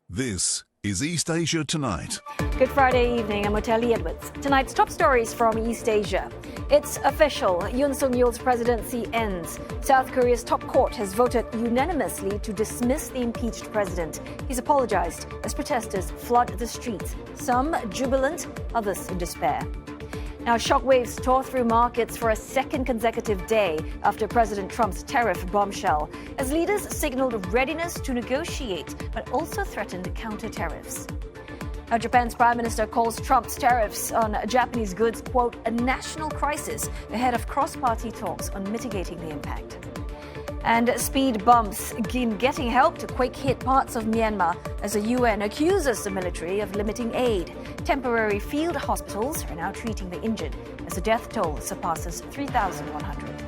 This is East Asia Tonight. Good Friday evening, I'm Oteli Edwards. Tonight's top stories from East Asia. It's official. Yoon Suk-yeol's presidency ends. South Korea's top court has voted unanimously to dismiss the impeached president. He's apologized as protesters flood the streets, some jubilant, others in despair. Now, shockwaves tore through markets for a second consecutive day after President Trump's tariff bombshell, as leaders signaled readiness to negotiate, but also threatened counter tariffs. Now, Japan's Prime Minister calls Trump's tariffs on Japanese goods, quote, a national crisis ahead of cross-party talks on mitigating the impact. And speed bumps in getting help to quake-hit parts of Myanmar as the UN accuses the military of limiting aid. Temporary field hospitals are now treating the injured as the death toll surpasses 3,100.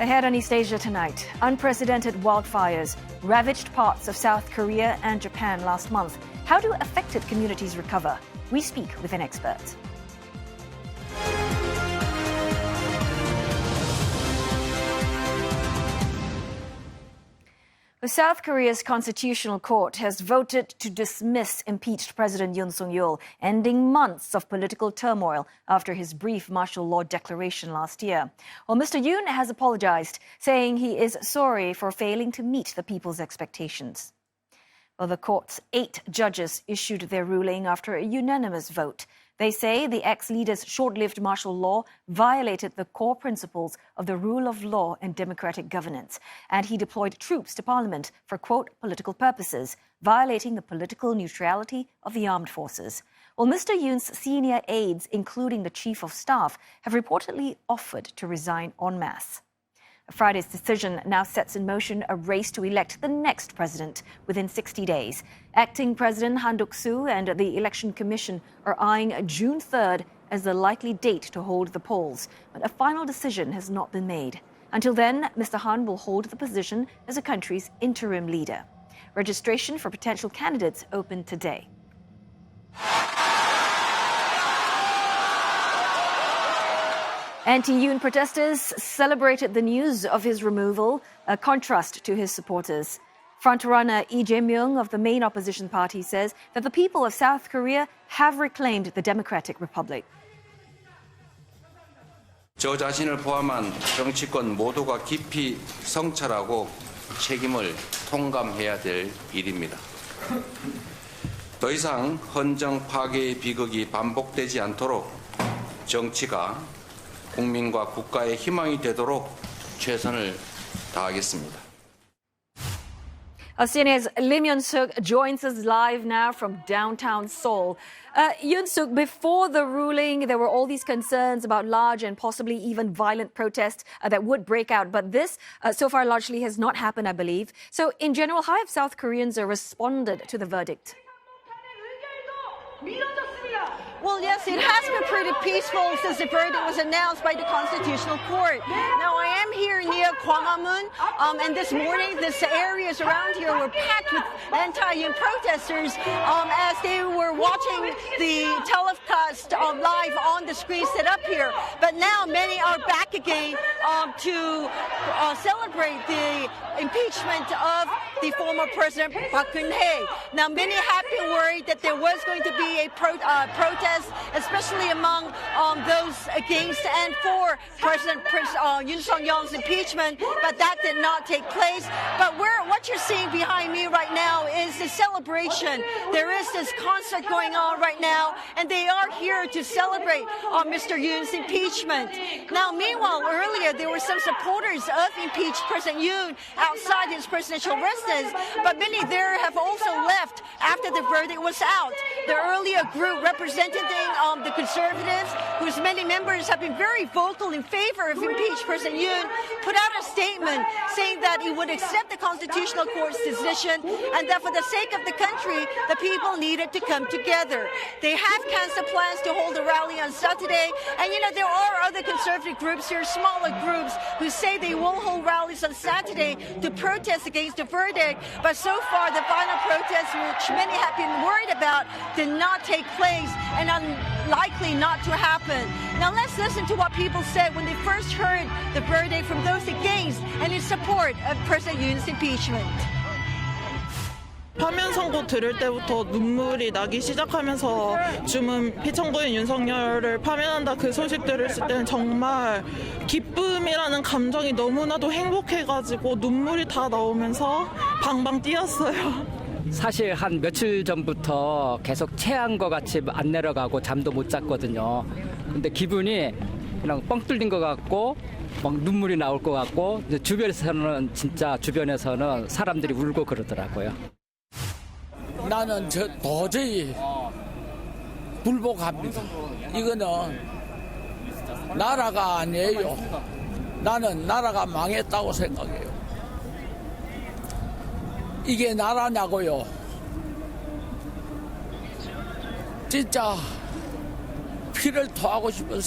Ahead on East Asia tonight, unprecedented wildfires ravaged parts of South Korea and Japan last month. How do affected communities recover? We speak with an expert. South Korea's constitutional court has voted to dismiss impeached President Yoon Suk-yeol, ending months of political turmoil after his brief martial law declaration last year. Well, Mr. Yoon has apologized, saying he is sorry for failing to meet the people's expectations. Well, the court's 8 judges issued their ruling after a unanimous vote. They say the ex-leader's short-lived martial law violated the core principles of the rule of law and democratic governance, and he deployed troops to parliament for, quote, political purposes, violating the political neutrality of the armed forces. Well, Mr. Yoon's senior aides, including the chief of staff, have reportedly offered to resign en masse. Friday's decision now sets in motion a race to elect the next president within 60 days. Acting President Han Duck-soo and the Election Commission are eyeing June 3rd as the likely date to hold the polls, but a final decision has not been made. Until then, Mr. Han will hold the position as the country's interim leader. Registration for potential candidates opened today. Anti-Yoon protesters celebrated the news of his removal, a contrast to his supporters. Frontrunner Lee Jae-myung of the main opposition party says that the people of South Korea have reclaimed the Democratic Republic. 저 자신을 포함한 정치권 모두가 깊이 성찰하고 책임을 통감해야 될 일입니다. 더 이상 헌정 파괴의 비극이 반복되지 않도록 정치가 국민과 국가의 희망이 되도록 최선을 다하겠습니다. CNA's Lim Yoon-suk joins us live now from downtown Seoul. Yoon-suk, before the ruling, there were all these concerns about large and possibly even violent protests that would break out. But this, so far, largely has not happened, I believe. So, in general, how have South Koreans responded to the verdict? Well, yes, it has been pretty peaceful since the verdict was announced by the Constitutional Court. Now, I am here near Gwanghwamun, and this morning, these areas around here were packed with anti-Yoon protesters as they were watching the telecast live on the screen set up here. But now, many are back again to celebrate the impeachment of the former President Park Geun-hye. Now, many have been worried that there was going to be a protest, especially among those against and for President Yoon Suk-yeol's impeachment, but that did not take place. But what you're seeing behind me right now is the celebration. There is this concert going on right now, and they are here to celebrate Mr. Yoon's impeachment. Now, meanwhile, earlier there were some supporters of impeached President Yoon outside his presidential residence, but many there have also left after the verdict was out. The earlier group representing the conservatives, whose many members have been very vocal in favor of impeached President Yoon, put out a statement saying that it would accept the Constitutional Court's decision and that for the sake of the country, the people needed to come together. They have canceled plans to hold a rally on Saturday, and there are other conservative groups here, smaller groups, who say they will hold rallies on Saturday to protest against the verdict, but so far the final protest protests, which many have been worried about, did not take place and unlikely not to happen. Now let's listen to what people said when they first heard the verdict from those against and in support of President Yoon's impeachment. 파면 선고 들을 때부터 눈물이 나기 시작하면서 주문 피청구인 윤석열을 파면한다 그 소식 들었을 때는 정말 기쁨이라는 감정이 너무나도 행복해가지고 눈물이 다 나오면서 방방 뛰었어요. 사실 한 며칠 전부터 계속 체한 것 같이 안 내려가고 잠도 못 잤거든요. 근데 기분이 그냥 뻥 뚫린 것 같고 막 눈물이 나올 것 같고 주변에서는 사람들이 울고 그러더라고요. 나는 도저히 불복합니다. 이거는 나라가 아니에요. 나는 나라가 망했다고 생각해요. 이게 나라냐고요. 진짜 피를 토하고 싶은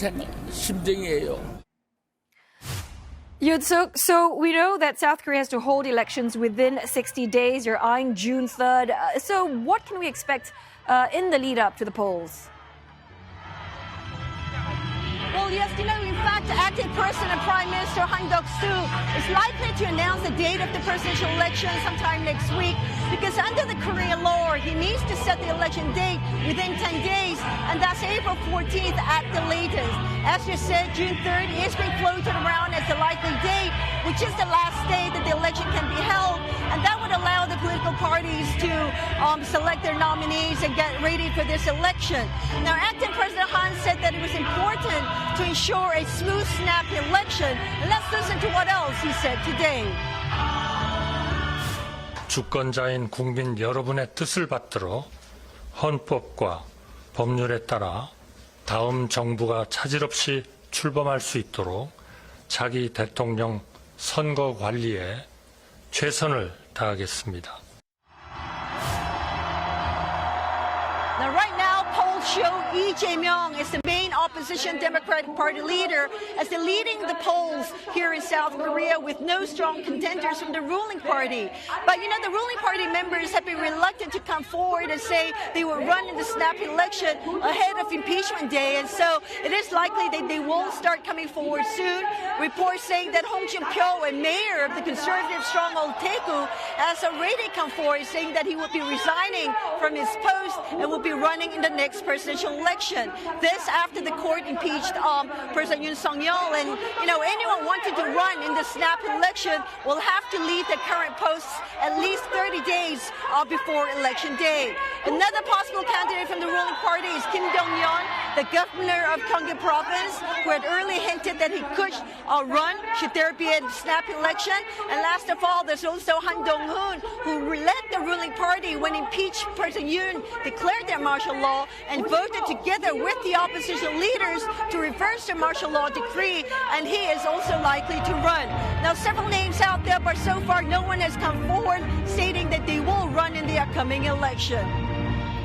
심정이에요. Yoon-suk, so we know that South Korea has to hold elections within 60 days. You're eyeing June 3rd. So what can we expect in the lead up to the polls? Well, yes, in fact, acting President Prime Minister Han Duck-soo is likely to announce the date of the presidential election sometime next week because under the Korean law, he needs to set the election date within 10 days, and that's April 14th at the latest. As you said, June 3rd is being floated around as the likely date, which is the last day that the election can be held, and that would allow the political parties to select their nominees and get ready for this election. Now, acting President Han said that it was important to ensure a smooth, snappy election. And let's listen to what else he said today. 주권자인 국민 여러분의 뜻을 받들어 헌법과 법률에 따라 다음 정부가 차질 없이 출범할 수 있도록 자기 대통령 선거 관리에 최선을 다하겠습니다. Now, right now, polls show Lee Jae-myung is the main opposition Democratic Party leader as they're leading the polls here in South Korea with no strong contenders from the ruling party. But, you know, the ruling party members have been reluctant to come forward and say they will run in the snap election ahead of impeachment day. And so it is likely that they will start coming forward soon. Reports saying that Hong Jin-pyo, a mayor of the conservative stronghold Daegu, has already come forward saying that he will be resigning from his post and will be running in the next presidential election. This after the court impeached President Yoon Song-yeol, and you know anyone wanting to run in the snap election will have to leave their current posts at least 30 days before election day. Another possible candidate from the ruling party is Kim Dong-yeon, the governor of Gyeonggi province, who had early hinted that he could run should there be a snap election. And last of all, there's also Han Dong-hoon, who led the ruling party when impeached President Yoon declared their martial law and voted together with the opposition leaders to reverse the martial law decree, and he is also likely to run. Now, several names out there, but so far no one has come forward stating that they will run in the upcoming election.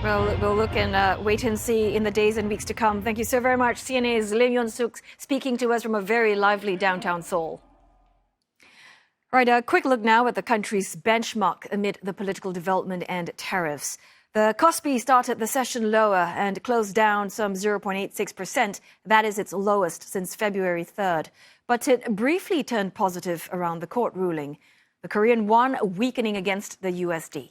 Well, we'll look and wait and see in the days and weeks to come. Thank you so very much. CNA's Lim Yoon-suk speaking to us from a very lively downtown Seoul. All right, a quick look now at the country's benchmark amid the political development and tariffs. The Kospi started the session lower and closed down some 0.86%. That is its lowest since February 3rd. But it briefly turned positive around the court ruling. The Korean won, weakening against the USD.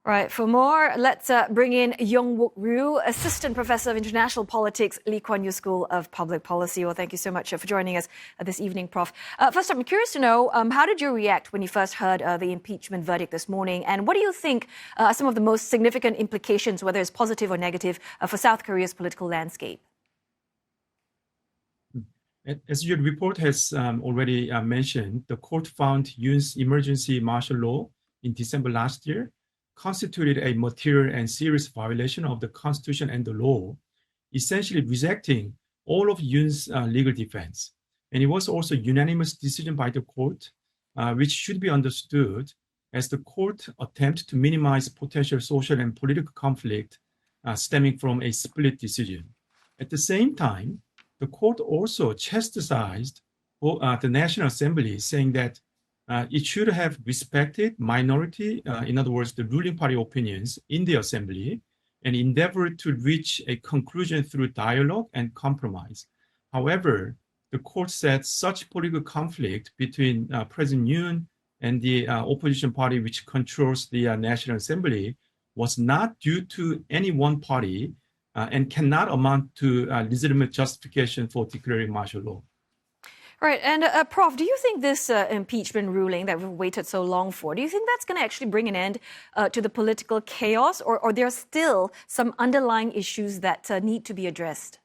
Right, for more, let's bring in Young-wook Ryu, Assistant Professor of International Politics, Lee Kuan Yew School of Public Policy. Well, thank you so much for joining us this evening, Prof. First, I'm curious to know, how did you react when you first heard the impeachment verdict this morning? And what do you think are some of the most significant implications, whether it's positive or negative, for South Korea's political landscape? As your report has already mentioned, the court found Yoon's emergency martial law in December last year constituted a material and serious violation of the Constitution and the law, essentially rejecting all of Yoon's legal defense. And it was also a unanimous decision by the court, which should be understood as the court attempt to minimize potential social and political conflict stemming from a split decision. At the same time, the court also chastised the National Assembly, saying that it should have respected minority, in other words, the ruling party opinions in the assembly, and endeavored to reach a conclusion through dialogue and compromise. However, the court said such political conflict between President Yoon and the opposition party, which controls the National Assembly, was not due to any one party and cannot amount to legitimate justification for declaring martial law. Right. And Prof, do you think this impeachment ruling that we've waited so long for, do you think that's going to actually bring an end to the political chaos, or there are still some underlying issues that need to be addressed?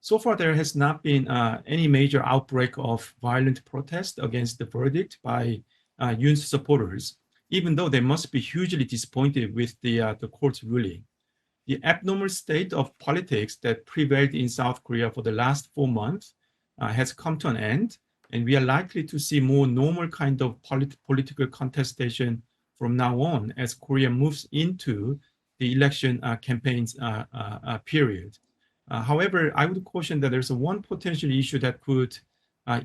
So far, there has not been any major outbreak of violent protest against the verdict by Yoon's supporters, even though they must be hugely disappointed with the court's ruling. The abnormal state of politics that prevailed in South Korea for the last 4 months has come to an end, and we are likely to see more normal kind of political contestation from now on as Korea moves into the election campaigns period. However, I would caution that there's one potential issue that could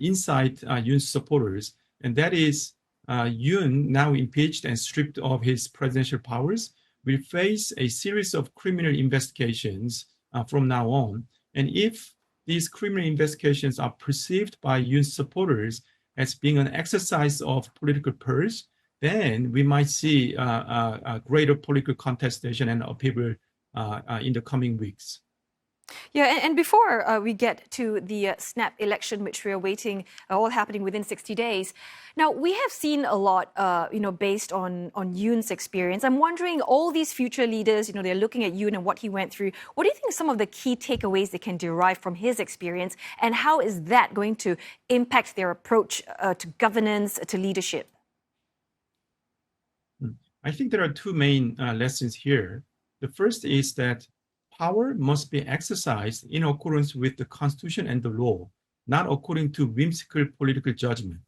incite Yoon's supporters, and that is Yoon, now impeached and stripped of his presidential powers, will face a series of criminal investigations from now on. And if these criminal investigations are perceived by Yoon's supporters as being an exercise of political purge, then we might see a greater political contestation and upheaval in the coming weeks. Yeah, and before we get to the snap election, which we are waiting, all happening within 60 days. Now, we have seen a lot, based on Yoon's experience. I'm wondering, all these future leaders, they're looking at Yoon and what he went through. What do you think are some of the key takeaways they can derive from his experience, and how is that going to impact their approach to governance, to leadership? I think there are two main lessons here. The first is that power must be exercised in accordance with the Constitution and the law, not according to whimsical political judgment.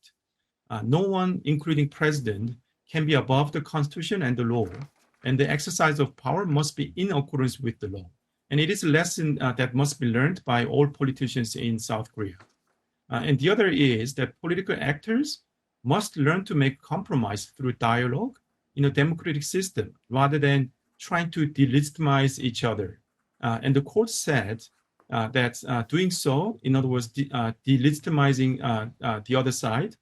No one, including president, can be above the Constitution and the law, and the exercise of power must be in accordance with the law. And it is a lesson that must be learned by all politicians in South Korea. And the other is that political actors must learn to make compromise through dialogue in a democratic system, rather than trying to delegitimize each other. And the court said that doing so, in other words, delegitimizing the other side,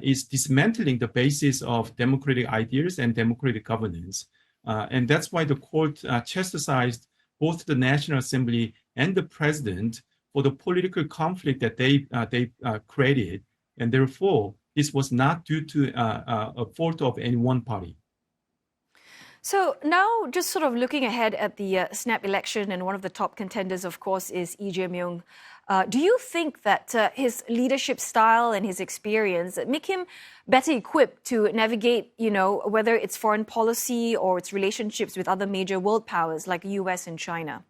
is dismantling the basis of democratic ideas and democratic governance. And that's why the court chastised both the National Assembly and the president for the political conflict that they created. And therefore, this was not due to a fault of any one party. So now, just sort of looking ahead at the snap election, and one of the top contenders, of course, is Lee Jae-myung. Do you think that his leadership style and his experience make him better equipped to navigate, whether it's foreign policy or its relationships with other major world powers like US and China?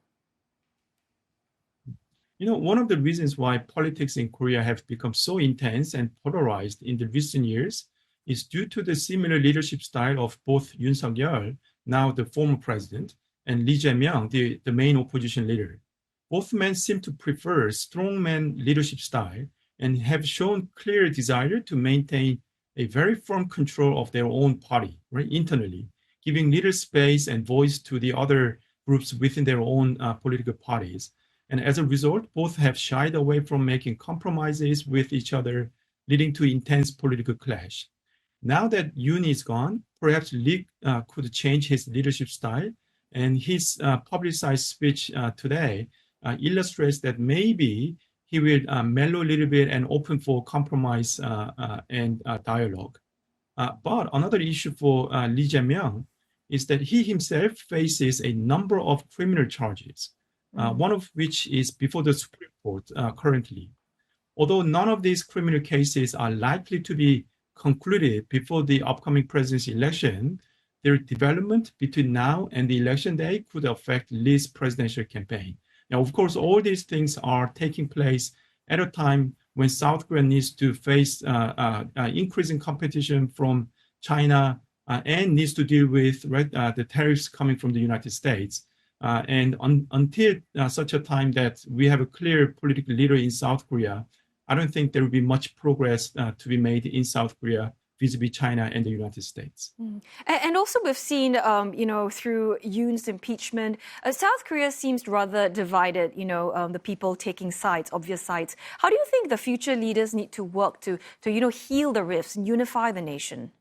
One of the reasons why politics in Korea have become so intense and polarized in the recent years is due to the similar leadership style of both Yoon Suk-yeol, now the former president, and Lee Jae-myung, the main opposition leader. Both men seem to prefer strongman leadership style and have shown clear desire to maintain a very firm control of their own party, right, internally, giving little space and voice to the other groups within their own political parties. And as a result, both have shied away from making compromises with each other, leading to intense political clash. Now that Yoon is gone, perhaps Lee could change his leadership style, and his publicized speech today illustrates that maybe he will mellow a little bit and open for compromise and dialogue. But another issue for Lee Jae-myung is that he himself faces a number of criminal charges, one of which is before the Supreme Court currently. Although none of these criminal cases are likely to be concluded before the upcoming presidency election, their development between now and the election day could affect Lee's presidential campaign. Now, of course, all these things are taking place at a time when South Korea needs to face increasing competition from China and needs to deal with the tariffs coming from the United States. And until such a time that we have a clear political leader in South Korea, I don't think there will be much progress to be made in South Korea vis-a-vis China and the United States. And also we've seen, through Yoon's impeachment, South Korea seems rather divided, the people taking sides, obvious sides. How do you think the future leaders need to work to heal the rifts and unify the nation?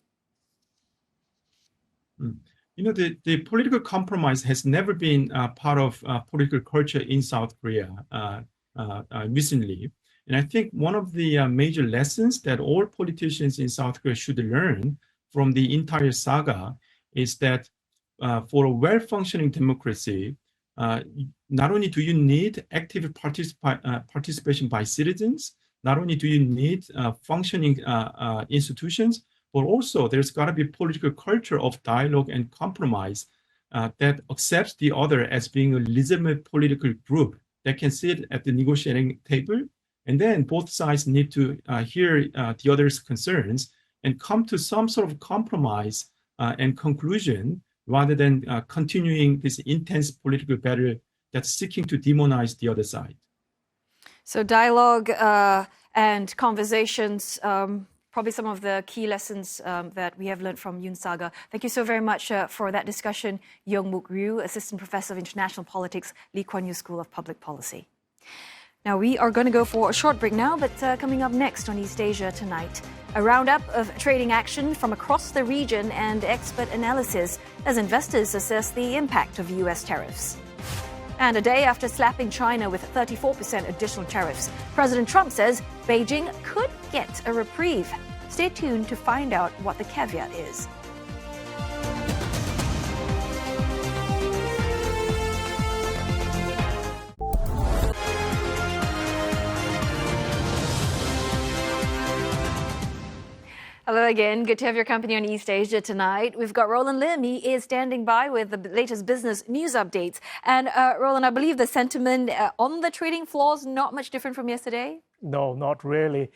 The political compromise has never been part of political culture in South Korea recently. And I think one of the major lessons that all politicians in South Korea should learn from the entire saga is that for a well-functioning democracy, not only do you need active participation by citizens, not only do you need functioning institutions, but also there's got to be political culture of dialogue and compromise that accepts the other as being a legitimate political group that can sit at the negotiating table. And then both sides need to hear the other's concerns and come to some sort of compromise and conclusion rather than continuing this intense political battle that's seeking to demonize the other side. So dialogue and conversations, probably some of the key lessons that we have learned from Yoon saga. Thank you so very much for that discussion, Young-Mook Ryu, Assistant Professor of International Politics, Lee Kuan Yew School of Public Policy. Now, we are going to go for a short break now, but coming up next on East Asia Tonight, a roundup of trading action from across the region and expert analysis as investors assess the impact of U.S. tariffs. And a day after slapping China with 34% additional tariffs, President Trump says Beijing could get a reprieve. Stay tuned to find out what the caveat is. Hello again. Good to have your company on East Asia Tonight. We've got Roland Lim. He is standing by with the latest business news updates. And Roland, I believe the sentiment on the trading floor is not much different from yesterday? No, not really.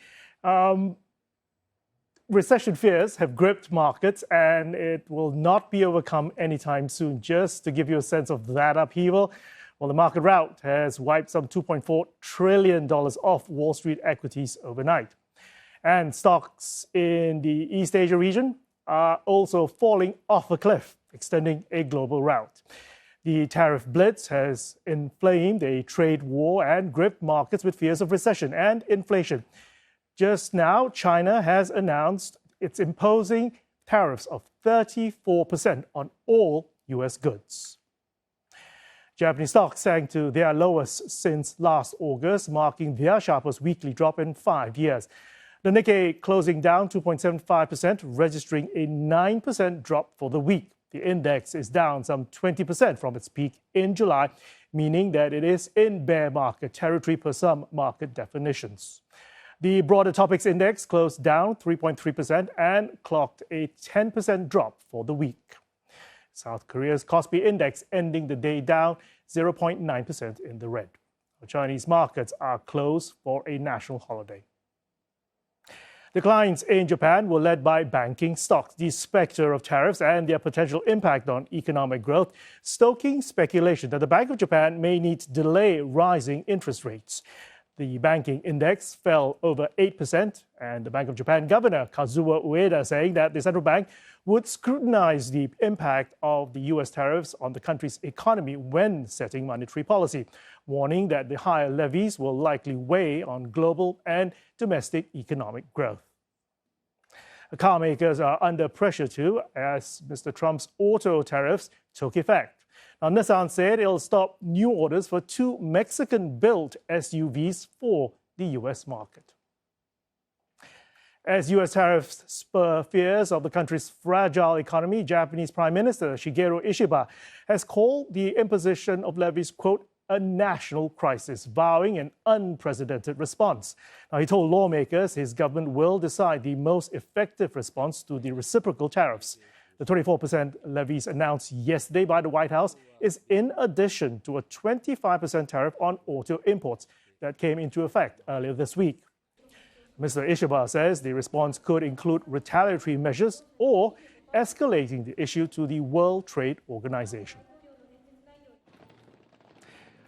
Recession fears have gripped markets and it will not be overcome anytime soon. Just to give you a sense of that upheaval, well, the market rout has wiped some $2.4 trillion off Wall Street equities overnight. And stocks in the East Asia region are also falling off a cliff, extending a global rout. The tariff blitz has inflamed a trade war and gripped markets with fears of recession and inflation. Just now, China has announced it's imposing tariffs of 34% on all U.S. goods. Japanese stocks sank to their lowest since last August, marking their sharpest weekly drop in 5 years. The Nikkei closing down 2.75%, registering a 9% drop for the week. The index is down some 20% from its peak in July, meaning that it is in bear market territory per some market definitions. The broader topics index closed down 3.3% and clocked a 10% drop for the week. South Korea's Kospi index ending the day down 0.9% in the red. Chinese markets are closed for a national holiday. Declines in Japan were led by banking stocks. The specter of tariffs and their potential impact on economic growth, stoking speculation that the Bank of Japan may need to delay rising interest rates. The banking index fell over 8%, and the Bank of Japan Governor Kazuo Ueda saying that the central bank would scrutinize the impact of the U.S. tariffs on the country's economy when setting monetary policy, warning that the higher levies will likely weigh on global and domestic economic growth. Car makers are under pressure too, as Mr. Trump's auto tariffs took effect. Now, Nissan said it'll stop new orders for 2 Mexican-built SUVs for the U.S. market. As U.S. tariffs spur fears of the country's fragile economy, Japanese Prime Minister Shigeru Ishiba has called the imposition of levies, quote, a national crisis, vowing an unprecedented response. Now, he told lawmakers his government will decide the most effective response to the reciprocal tariffs. The 24% levies announced yesterday by the White House is in addition to a 25% tariff on auto imports that came into effect earlier this week. Mr. Ishiba says the response could include retaliatory measures or escalating the issue to the World Trade Organization.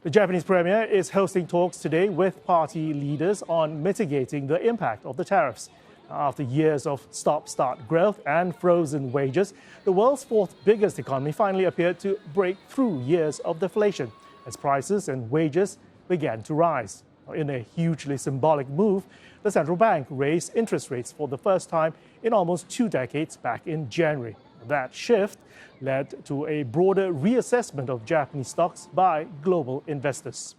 The Japanese premier is hosting talks today with party leaders on mitigating the impact of the tariffs. After years of stop-start growth and frozen wages, the world's fourth biggest economy finally appeared to break through years of deflation as prices and wages began to rise. In a hugely symbolic move, the central bank raised interest rates for the first time in almost 2 decades back in January. That shift led to a broader reassessment of Japanese stocks by global investors.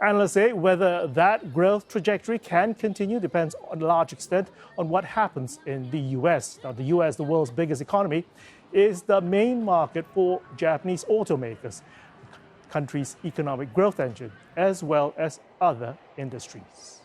Analysts say whether that growth trajectory can continue depends on a large extent on what happens in the U.S. Now, the U.S., the world's biggest economy, is the main market for Japanese automakers, the country's economic growth engine, as well as other industries.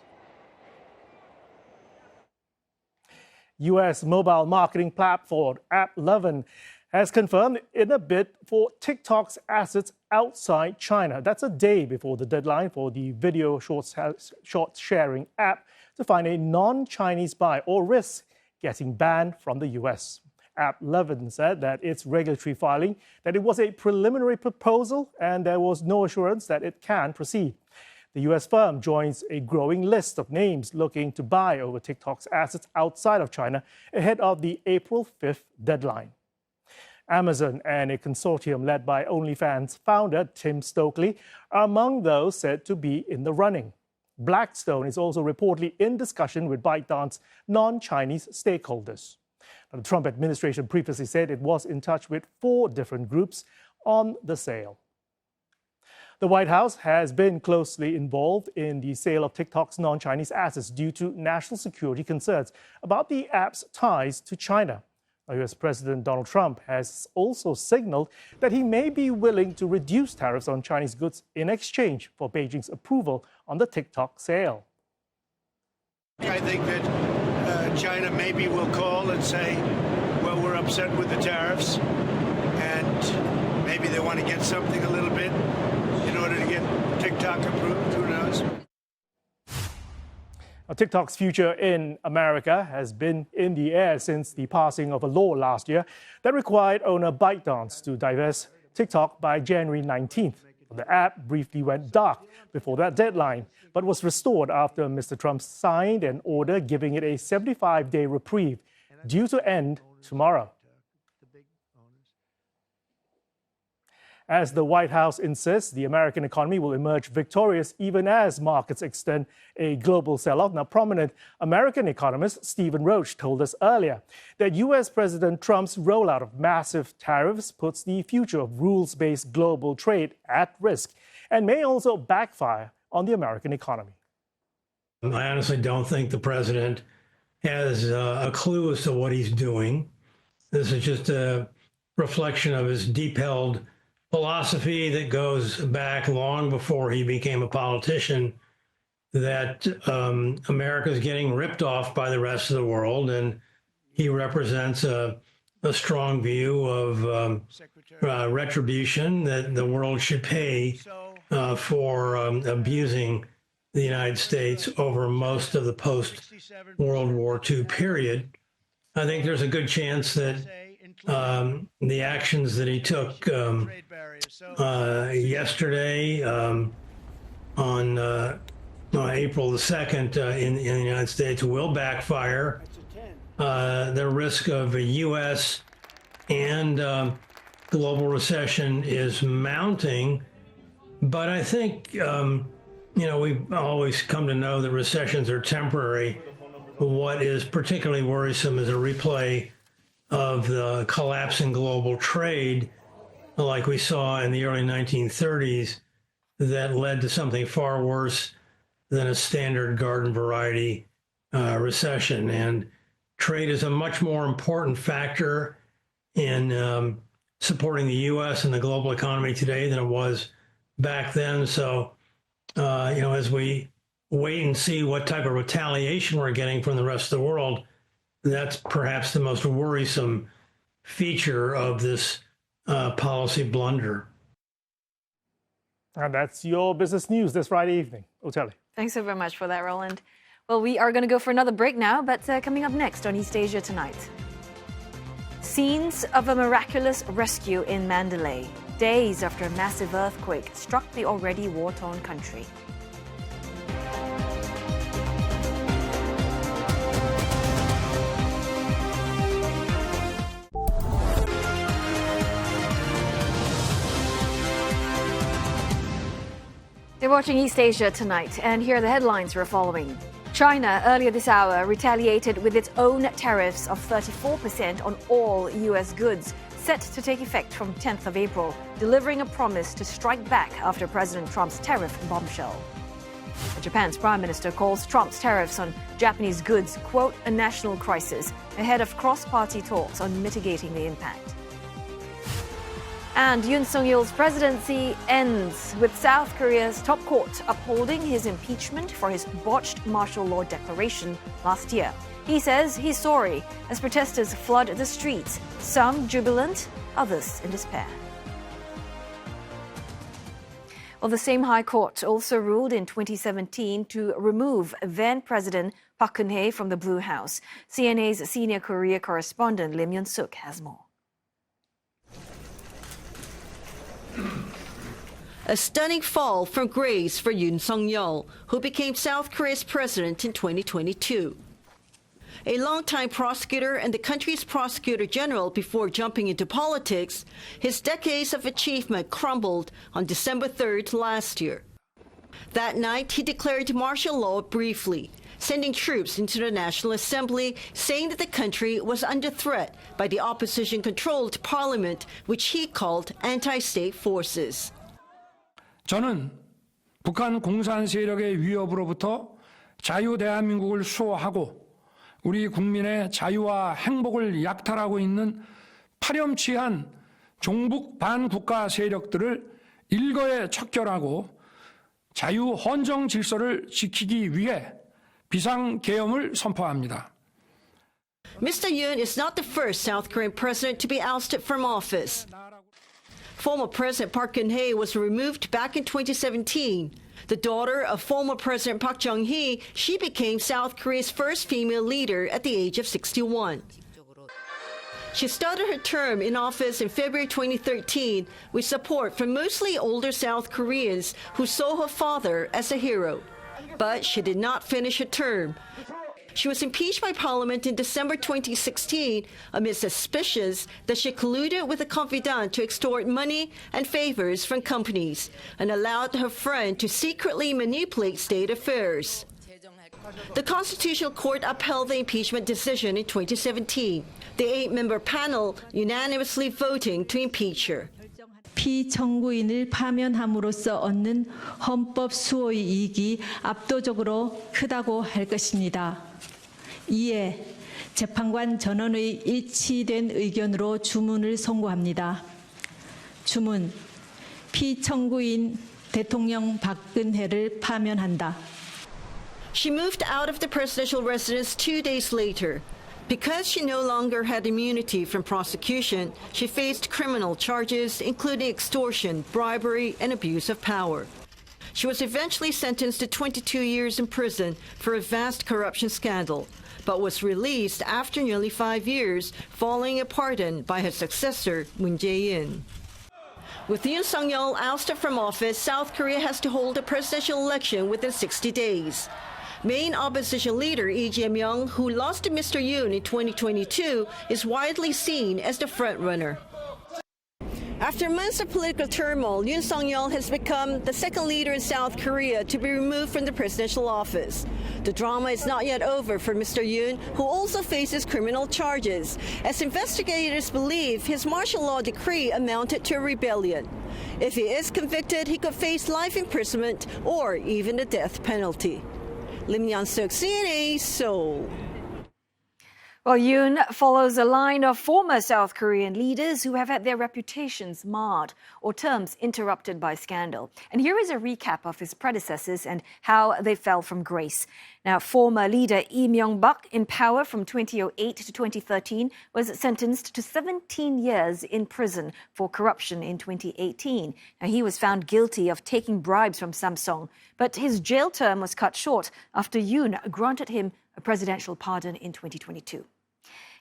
U.S. mobile marketing platform AppLovin has confirmed in a bid for TikTok's assets outside China. That's a day before the deadline for the video short sharing app to find a non-Chinese buyer or risk getting banned from the U.S. AppLovin said that its regulatory filing that it was a preliminary proposal and there was no assurance that it can proceed. The U.S. firm joins a growing list of names looking to buy over TikTok's assets outside of China ahead of the April 5th deadline. Amazon and a consortium led by OnlyFans founder Tim Stokely are among those said to be in the running. Blackstone is also reportedly in discussion with ByteDance non-Chinese stakeholders. The Trump administration previously said it was in touch with 4 different groups on the sale. The White House has been closely involved in the sale of TikTok's non-Chinese assets due to national security concerns about the app's ties to China. U.S. President Donald Trump has also signaled that he may be willing to reduce tariffs on Chinese goods in exchange for Beijing's approval on the TikTok sale. I think that China maybe will call and say, well, we're upset with the tariffs, and maybe they want to get something a little bit in order to get TikTok approved. Who knows? TikTok's future in America has been in the air since the passing of a law last year that required owner ByteDance to divest TikTok by January 19th. The app briefly went dark before that deadline, but was restored after Mr. Trump signed an order giving it a 75-day reprieve, due to end tomorrow. As the White House insists, the American economy will emerge victorious even as markets extend a global sell-off. Now, prominent American economist Stephen Roach told us earlier that U.S. President Trump's rollout of massive tariffs puts the future of rules-based global trade at risk and may also backfire on the American economy. I honestly don't think the president has a clue as to what he's doing. This is just a reflection of his deep-held philosophy that goes back long before he became a politician, that America is getting ripped off by the rest of the world, and he represents a strong view of retribution that the world should pay for abusing the United States over most of the post-World War II period. I think there's a good chance that the actions that he took yesterday on April the 2nd in the United States will backfire. The risk of a U.S. and global recession is mounting, but I think, we've always come to know that recessions are temporary. What is particularly worrisome is a replay of the collapse in global trade, like we saw in the early 1930s, that led to something far worse than a standard garden variety recession. And trade is a much more important factor in supporting the U.S. and the global economy today than it was back then. So, as we wait and see what type of retaliation we're getting from the rest of the world, that's perhaps the most worrisome feature of this policy blunder. And that's your business news this Friday evening. Oteli. Thanks so very much for that, Roland. Well, we are going to go for another break now, but coming up next on East Asia Tonight. Scenes of a miraculous rescue in Mandalay. days after a massive earthquake struck the already war-torn country. They're watching East Asia tonight, and here are the headlines we're following. China, earlier this hour, retaliated with its own tariffs of 34% on all U.S. goods, set to take effect from 10th of April, delivering a promise to strike back after President Trump's tariff bombshell. Japan's Prime Minister calls Trump's tariffs on Japanese goods, quote, a national crisis, ahead of cross-party talks on mitigating the impact. And Yoon Sung-yeol's presidency ends with South Korea's top court upholding his impeachment for his botched martial law declaration last year. He says he's sorry as protesters flood the streets, some jubilant, others in despair. Well, the same High Court also ruled in 2017 to remove then President Park Geun-hye from the Blue House. CNA's senior Korea correspondent Lim Yun-suk has more. A stunning fall from grace for Yoon Sung-yeol, who became South Korea's president in 2022. A longtime prosecutor and the country's prosecutor general before jumping into politics, his decades of achievement crumbled on December 3rd last year. That night, he declared martial law briefly, sending troops into the National Assembly, saying that the country was under threat by the opposition-controlled parliament, which he called anti-state forces. 저는 북한 공산 세력의 위협으로부터 자유 대한민국을 수호하고 우리 국민의 자유와 행복을 약탈하고 있는 파렴치한 종북 반국가 세력들을 일거에 척결하고 자유 헌정 질서를 지키기 위해 비상계엄을 선포합니다. Mr. Yoon is not the first South Korean president to be ousted from office. Former President Park Geun-hye was removed back in 2017. The daughter of former President Park Chung-hee, she became South Korea's first female leader at the age of 61. She started her term in office in February 2013 with support from mostly older South Koreans who saw her father as a hero. But she did not finish her term. She was impeached by Parliament in December 2016 amid suspicions that she colluded with a confidant to extort money and favors from companies and allowed her friend to secretly manipulate state affairs. The Constitutional Court upheld the impeachment decision in 2017, the 8-member panel unanimously voting to impeach her. 피청구인을 파면함으로써 얻는 헌법 수호의 이익이 압도적으로 크다고 할 것입니다. 이에 재판관 전원의 일치된 의견으로 주문을 선고합니다. 주문, 피청구인 대통령 박근혜를 파면한다. She moved out of the presidential residence 2 days later. Because she no longer had immunity from prosecution, she faced criminal charges, including extortion, bribery, and abuse of power. She was eventually sentenced to 22 years in prison for a vast corruption scandal, but was released after nearly 5 years, following a pardon by her successor, Moon Jae-in. With Yoon Sung-yeol ousted from office, South Korea has to hold a presidential election within 60 days. Main opposition leader Lee Jae-myung, who lost to Mr. Yoon in 2022, is widely seen as the frontrunner. After months of political turmoil, Yoon Sung-yeol has become the second leader in South Korea to be removed from the presidential office. The drama is not yet over for Mr. Yoon, who also faces criminal charges, as investigators believe his martial law decree amounted to a rebellion. If he is convicted, he could face life imprisonment or even the death penalty. Lim Yun-suk, CNA, Seoul. Well, Yoon follows a line of former South Korean leaders who have had their reputations marred or terms interrupted by scandal. And here is a recap of his predecessors and how they fell from grace. Now, former leader Lee Myung-bak, in power from 2008 to 2013, was sentenced to 17 years in prison for corruption in 2018. Now, he was found guilty of taking bribes from Samsung, but his jail term was cut short after Yoon granted him a presidential pardon in 2022.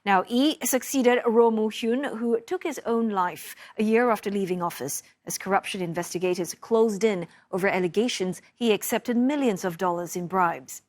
Now, Yi succeeded Roh Moo-hyun, who took his own life a year after leaving office as corruption investigators closed in over allegations he accepted millions of dollars in bribes.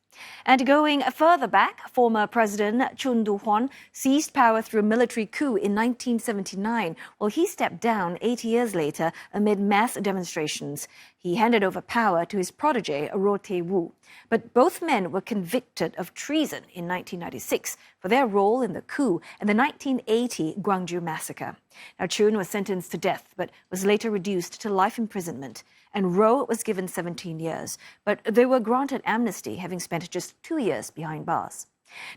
And going further back, former President Chun Doo-hwan seized power through a military coup in 1979, while he stepped down 8 years later amid mass demonstrations. He handed over power to his protege, Roh Tae-woo. But both men were convicted of treason in 1996 for their role in the coup and the 1980 Gwangju massacre. Now, Chun was sentenced to death, but was later reduced to life imprisonment. And Roh was given 17 years, but they were granted amnesty, having spent just 2 years behind bars.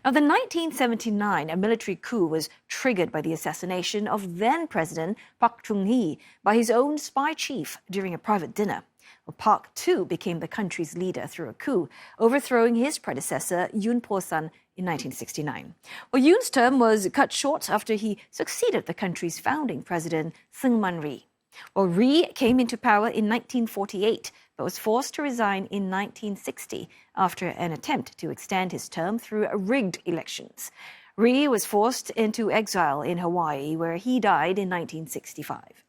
Now, the 1979 military coup was triggered by the assassination of then-President Park Chung-hee by his own spy chief during a private dinner. Well, Park, too, became the country's leader through a coup, overthrowing his predecessor, Yoon Po-san, in 1969. Well, Yoon's term was cut short after he succeeded the country's founding president, Syngman Rhee. Well, Rhee came into power in 1948, but was forced to resign in 1960 after an attempt to extend his term through rigged elections. Rhee was forced into exile in Hawaii, where he died in 1965.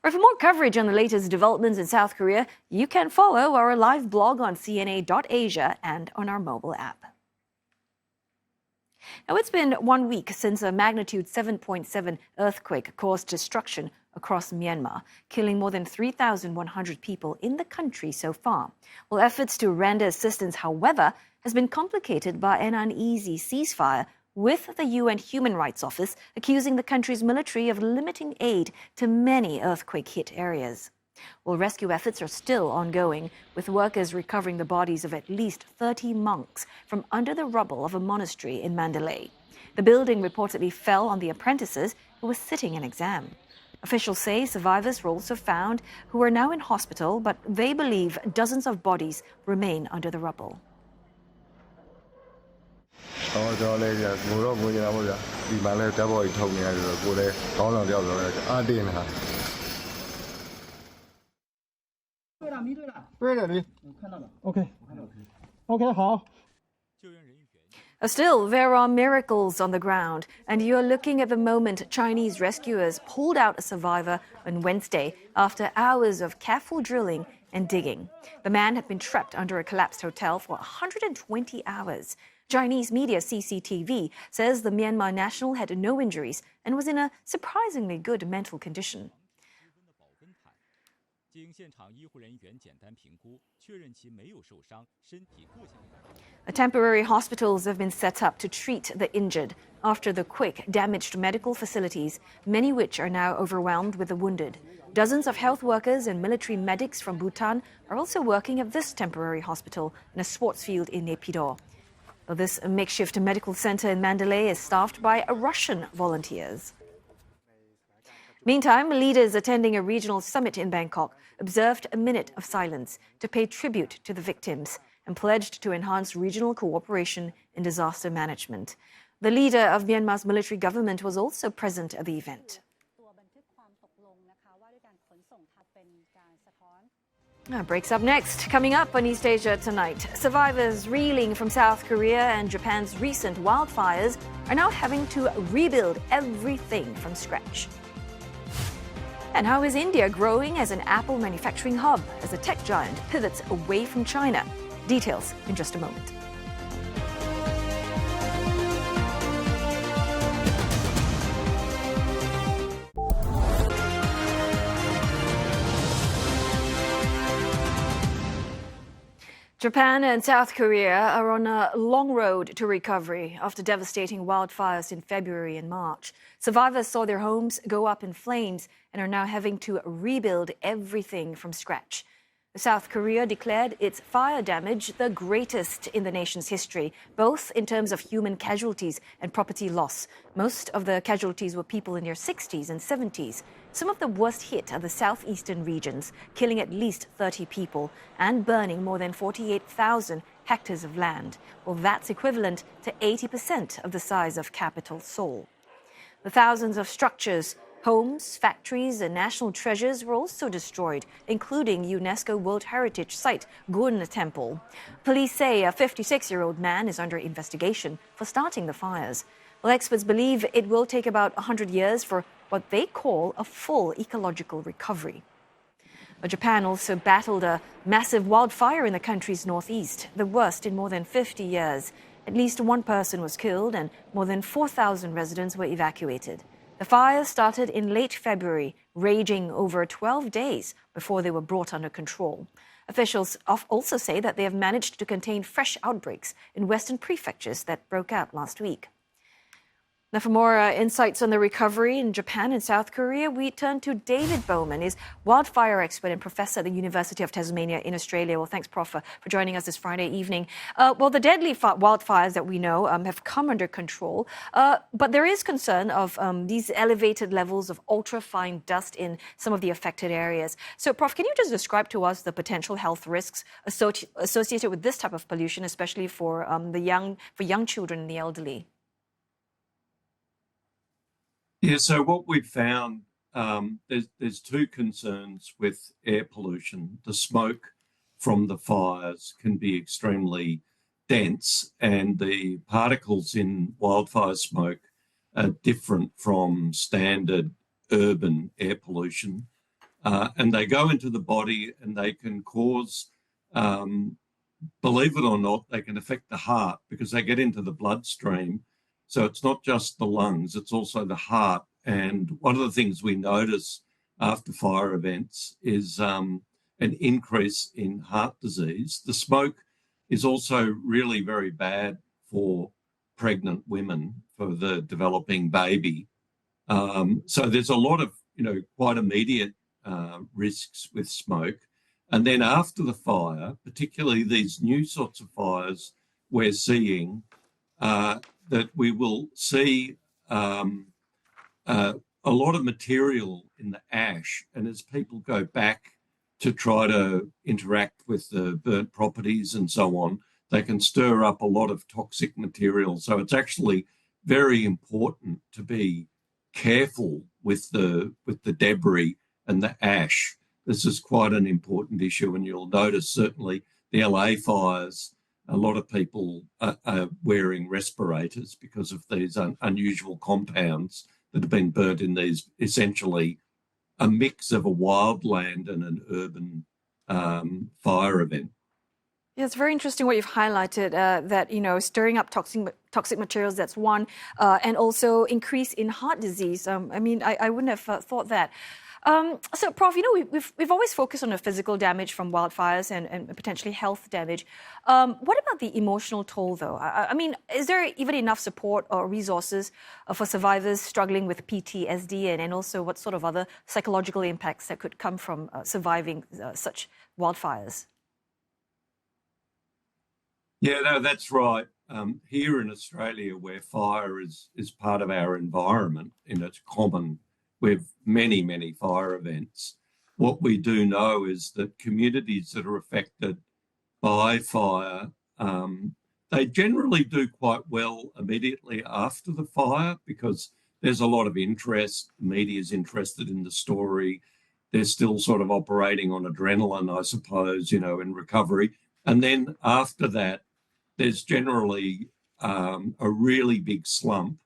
For more coverage on the latest developments in South Korea, you can follow our live blog on cna.asia and on our mobile app. Now, it's been 1 week since a magnitude 7.7 earthquake caused destruction across Myanmar, killing more than 3,100 people in the country so far. Well, efforts to render assistance, however, has been complicated by an uneasy ceasefire, with the UN Human Rights Office accusing the country's military of limiting aid to many earthquake-hit areas. Well, rescue efforts are still ongoing, with workers recovering the bodies of at least 30 monks from under the rubble of a monastery in Mandalay. The building reportedly fell on the apprentices who were sitting an exam. Officials say survivors were also found who are now in hospital, but they believe dozens of bodies remain under the rubble. Still, there are miracles on the ground, and you're looking at the moment Chinese rescuers pulled out a survivor on Wednesday after hours of careful drilling and digging. The man had been trapped under a collapsed hotel for 120 hours. Chinese media CCTV says the Myanmar national had no injuries and was in a surprisingly good mental condition. Temporary hospitals have been set up to treat the injured after the quake damaged medical facilities, many which are now overwhelmed with the wounded. Dozens of health workers and military medics from Bhutan are also working at this temporary hospital in a sports field in Naypyidaw. This makeshift medical center in Mandalay is staffed by Russian volunteers. Meantime, leaders attending a regional summit in Bangkok observed a minute of silence to pay tribute to the victims and pledged to enhance regional cooperation in disaster management. The leader of Myanmar's military government was also present at the event. Breaks up next. Coming up on East Asia Tonight, survivors reeling from South Korea and Japan's recent wildfires are now having to rebuild everything from scratch. And how is India growing as an Apple manufacturing hub as a tech giant pivots away from China? Details in just a moment. Japan and South Korea are on a long road to recovery after devastating wildfires in February and March. Survivors saw their homes go up in flames and are now having to rebuild everything from scratch. South Korea declared its fire damage the greatest in the nation's history, both in terms of human casualties and property loss. Most of the casualties were people in their 60s and 70s. Some of the worst hit are the southeastern regions, killing at least 30 people and burning more than 48,000 hectares of land. Well, that's equivalent to 80% of the size of capital Seoul. The thousands of structures, homes, factories, and national treasures were also destroyed, including UNESCO World Heritage Site Gun Temple. Police say a 56-year-old man is under investigation for starting the fires. Well, experts believe it will take about 100 years for what they call a full ecological recovery. Japan also battled a massive wildfire in the country's northeast, the worst in more than 50 years. At least one person was killed and more than 4,000 residents were evacuated. The fire started in late February, raging over 12 days before they were brought under control. Officials also say that they have managed to contain fresh outbreaks in western prefectures that broke out last week. Now, for more insights on the recovery in Japan and South Korea, we turn to David Bowman. He's wildfire expert and professor at the University of Tasmania in Australia. Well, thanks, Prof, for joining us this Friday evening. Well, the deadly wildfires that we know have come under control, but there is concern of these elevated levels of ultra-fine dust in some of the affected areas. So, Prof, can you just describe to us the potential health risks associated with this type of pollution, especially for young children and the elderly? Yeah, so what we've found, there's two concerns with air pollution. The smoke from the fires can be extremely dense, and the particles in wildfire smoke are different from standard urban air pollution. And they go into the body and they can cause, believe it or not, they can affect the heart because they get into the bloodstream. So it's not just the lungs, it's also the heart. And one of the things we notice after fire events is an increase in heart disease. The smoke is also really very bad for pregnant women, for the developing baby. So there's a lot of, quite immediate risks with smoke. And then after the fire, particularly these new sorts of fires we're seeing, that we will see a lot of material in the ash. And as people go back to try to interact with the burnt properties and so on, they can stir up a lot of toxic material. So it's actually very important to be careful with the debris and the ash. This is quite an important issue, and you'll notice certainly the LA fires, a lot of people are wearing respirators because of these unusual compounds that have been burnt in these, essentially a mix of a wildland and an urban fire event. Yeah, it's very interesting what you've highlighted, that, stirring up toxic materials, that's one, and also increase in heart disease. I wouldn't have thought that. So, Prof, we've always focused on the physical damage from wildfires and potentially health damage. What about the emotional toll, though? Is there even enough support or resources for survivors struggling with PTSD and also what sort of other psychological impacts that could come from surviving such wildfires? Yeah, no, that's right. Here in Australia, where fire is part of our environment, and it's common with many, many fire events, what we do know is that communities that are affected by fire, they generally do quite well immediately after the fire because there's a lot of interest. The media is interested in the story. They're still sort of operating on adrenaline, I suppose, in recovery. And then after that, there's generally a really big slump,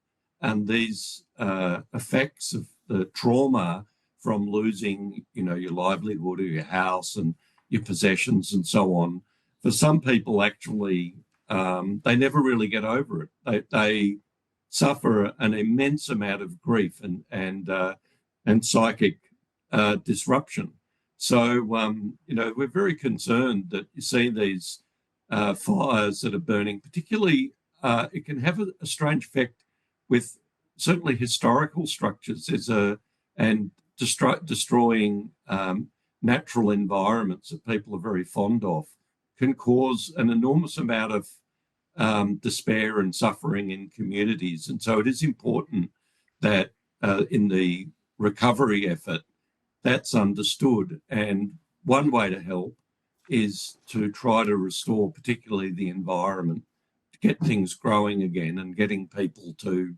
and these effects of the trauma from losing, your livelihood or your house and your possessions and so on, for some people actually, they never really get over it. They suffer an immense amount of grief and psychic disruption. So, we're very concerned that you see these fires that are burning, particularly it can have a strange effect with certainly historical structures and destroying natural environments that people are very fond of can cause an enormous amount of despair and suffering in communities. And so it is important that in the recovery effort, that's understood. And one way to help is to try to restore particularly the environment, to get things growing again and getting people to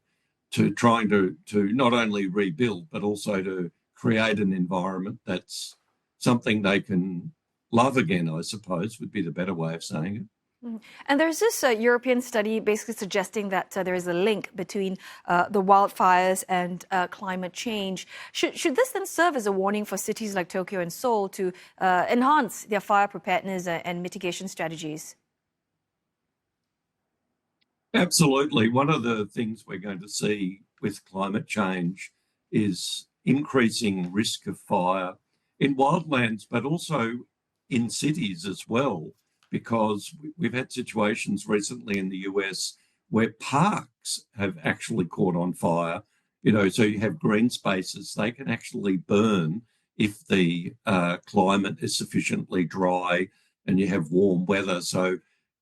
trying to not only rebuild, but also to create an environment that's something they can love again, I suppose, would be the better way of saying it. And there's this European study basically suggesting that there is a link between the wildfires and climate change. Should this then serve as a warning for cities like Tokyo and Seoul to enhance their fire preparedness and mitigation strategies? Absolutely. One of the things we're going to see with climate change is increasing risk of fire in wildlands, but also in cities as well, because we've had situations recently in the US where parks have actually caught on fire. You know, so you have green spaces, they can actually burn if the climate is sufficiently dry and you have warm weather. So,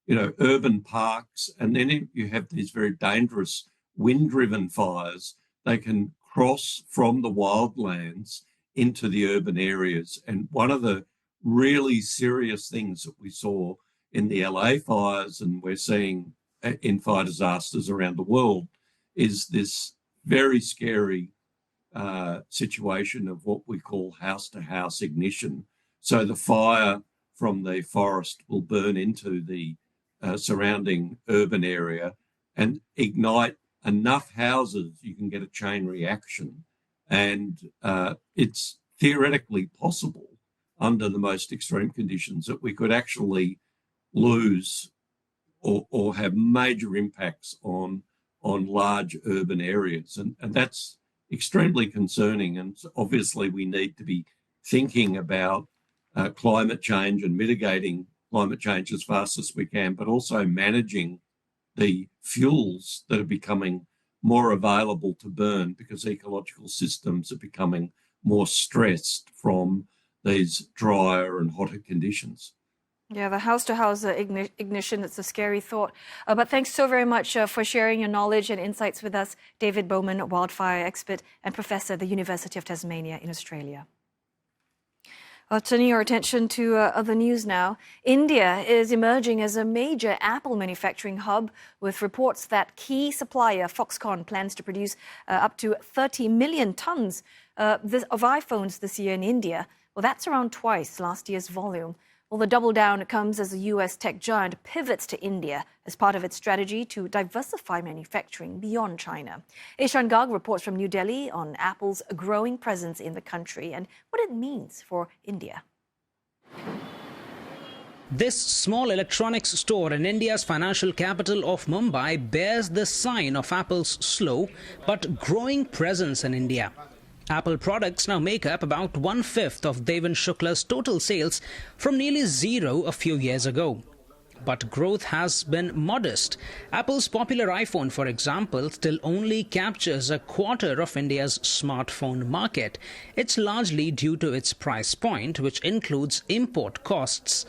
you know, urban parks, and then you have these very dangerous wind-driven fires. They can cross from the wildlands into the urban areas. And one of the really serious things that we saw in the LA fires, and we're seeing in fire disasters around the world, is this very scary situation of what we call house-to-house ignition. So the fire from the forest will burn into the surrounding urban area and ignite enough houses, you can get a chain reaction. And it's theoretically possible under the most extreme conditions that we could actually lose or have major impacts on large urban areas. And that's extremely concerning. And obviously we need to be thinking about climate change and mitigating climate change as fast as we can, but also managing the fuels that are becoming more available to burn because ecological systems are becoming more stressed from these drier and hotter conditions. Yeah, the house-to-house ignition, it's a scary thought. But thanks so very much for sharing your knowledge and insights with us, David Bowman, wildfire expert and professor at the University of Tasmania in Australia. Turning our attention to other news now. India is emerging as a major Apple manufacturing hub, with reports that key supplier Foxconn plans to produce up to 30 million tons of iPhones this year in India. Well, that's around twice last year's volume. Well, the double down comes as the US tech giant pivots to India as part of its strategy to diversify manufacturing beyond China. Ishan Garg reports from New Delhi on Apple's growing presence in the country and what it means for India. This small electronics store in India's financial capital of Mumbai bears the sign of Apple's slow but growing presence in India. Apple products now make up about 1/5 of Devan Shukla's total sales from nearly zero a few years ago. But growth has been modest. Apple's popular iPhone, for example, still only captures a quarter of India's smartphone market. It's largely due to its price point, which includes import costs.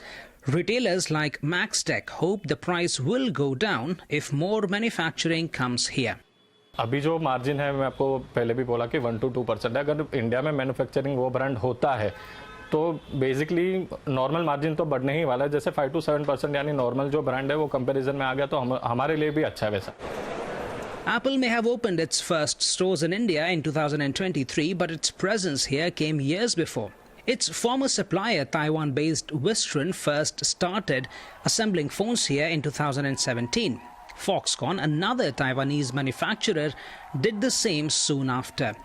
Retailers like Maxtech hope the price will go down if more manufacturing comes here. अभी जो margin है मैं आपको पहले भी बोला कि 1 to 2% है. अगर इंडिया में मैन्युफैक्चरिंग वो ब्रांड होता है तो बेसिकली नॉर्मल मार्जिन तो बढ़ने ही वाला है. जैसे 5 to 7% यानी नॉर्मल जो ब्रांड है वो कंपैरिजन में आ गया तो हमारे लिए भी अच्छा है वैसा. Apple may have opened its first stores in India in 2023, but its presence here came years before. Its former supplier, Taiwan-based Wistron, first started assembling phones here in 2017. Foxconn, another Taiwanese manufacturer, did the same soon after.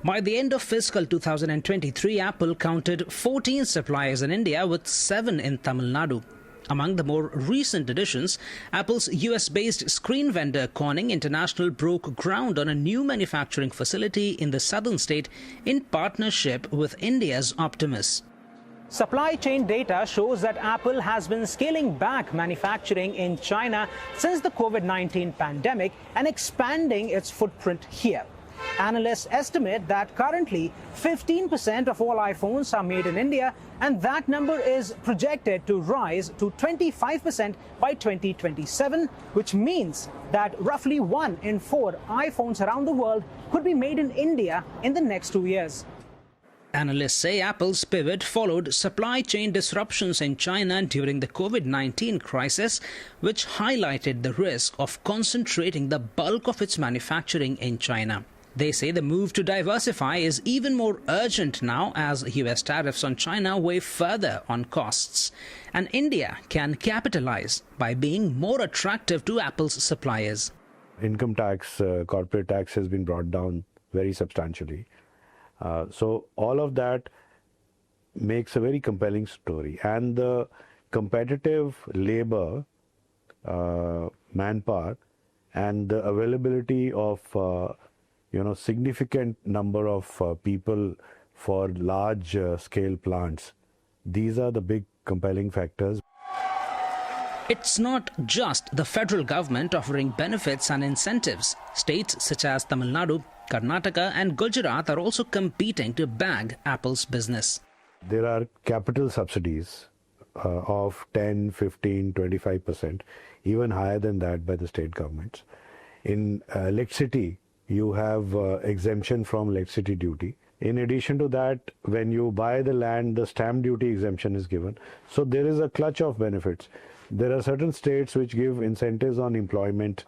By the end of fiscal 2023, Apple counted 14 suppliers in India, with 7 in Tamil Nadu. Among the more recent additions, Apple's US-based screen vendor Corning International broke ground on a new manufacturing facility in the southern state in partnership with India's Optimus. Supply chain data shows that Apple has been scaling back manufacturing in China since the COVID-19 pandemic and expanding its footprint here. Analysts estimate that currently 15% of all iPhones are made in India, and that number is projected to rise to 25% by 2027, which means that roughly 1 in 4 iPhones around the world could be made in India in the next 2 years. Analysts say Apple's pivot followed supply chain disruptions in China during the COVID-19 crisis, which highlighted the risk of concentrating the bulk of its manufacturing in China. They say the move to diversify is even more urgent now as US tariffs on China weigh further on costs. And India can capitalize by being more attractive to Apple's suppliers. Income tax, corporate tax has been brought down very substantially. So all of that makes a very compelling story. And the competitive labor, manpower, and the availability of significant number of people for large scale plants. These are the big compelling factors. It's not just the federal government offering benefits and incentives. States such as Tamil Nadu, Karnataka and Gujarat are also competing to bag Apple's business. There are capital subsidies of 10, 15, 25%, even higher than that by the state governments. In electricity, you have exemption from electricity duty. In addition to that, when you buy the land, the stamp duty exemption is given. So there is a clutch of benefits. There are certain states which give incentives on employment.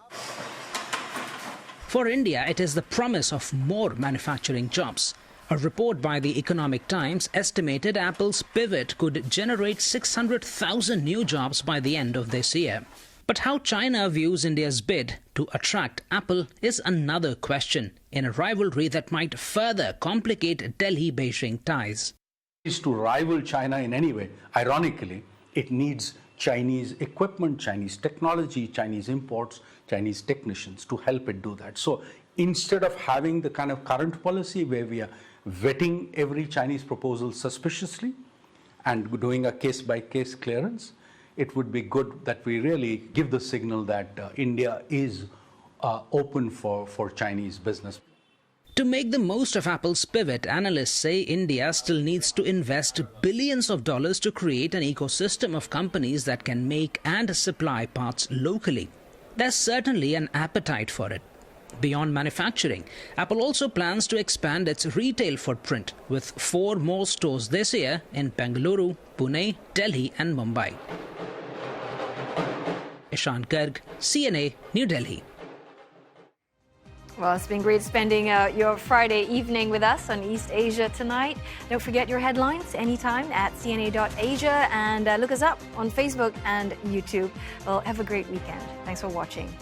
For India, it is the promise of more manufacturing jobs. A report by the Economic Times estimated Apple's pivot could generate 600,000 new jobs by the end of this year. But how China views India's bid to attract Apple is another question, in a rivalry that might further complicate Delhi-Beijing ties. To rival China in any way, ironically, it needs Chinese equipment, Chinese technology, Chinese imports, Chinese technicians to help it do that. So instead of having the kind of current policy where we are vetting every Chinese proposal suspiciously and doing a case-by-case clearance, it would be good that we really give the signal that India is open for Chinese business. To make the most of Apple's pivot, analysts say India still needs to invest billions of dollars to create an ecosystem of companies that can make and supply parts locally. There's certainly an appetite for it. Beyond manufacturing, Apple also plans to expand its retail footprint with 4 more stores this year in Bengaluru, Pune, Delhi and Mumbai. Ishan Garg, CNA, New Delhi. Well, it's been great spending your Friday evening with us on East Asia Tonight. Don't forget your headlines anytime at cna.asia and look us up on Facebook and YouTube. Well, have a great weekend. Thanks for watching.